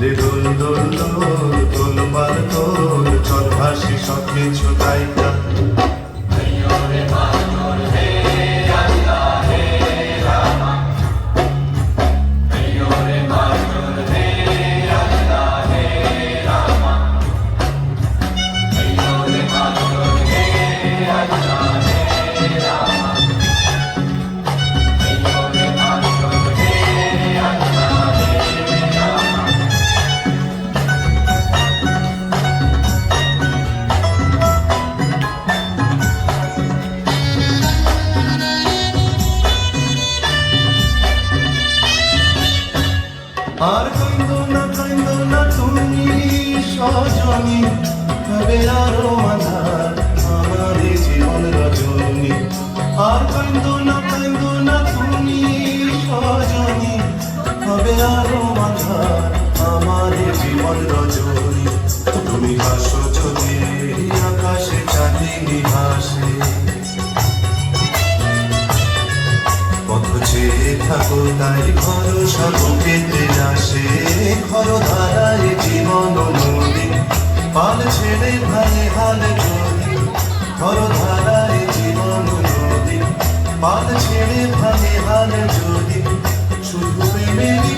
দে দোল দোল দোল দোল পাল দোল চল ভাসি সব কিছু তাইটা আর কাইন্দো না তুমি সজনী হবে আরো আধার আমাদের জীবন রজনী আর কাইন্দো না তুমি সজনী হবে আরো আধার আমাদের জীবন রজনী তুমি হাসো যদি আকাশে চাঁদিনী হাসে পথ চেয়ে থাকো তাই ভরসা বুকেতে আসে ঘর ধারায় জীবন নদী পাল ছেড়ে ভালে হালে যদি ঘর ধারায় জীবন নদী পাল ছেড়ে ভালে হালে যদি শুধু প্রেমেরই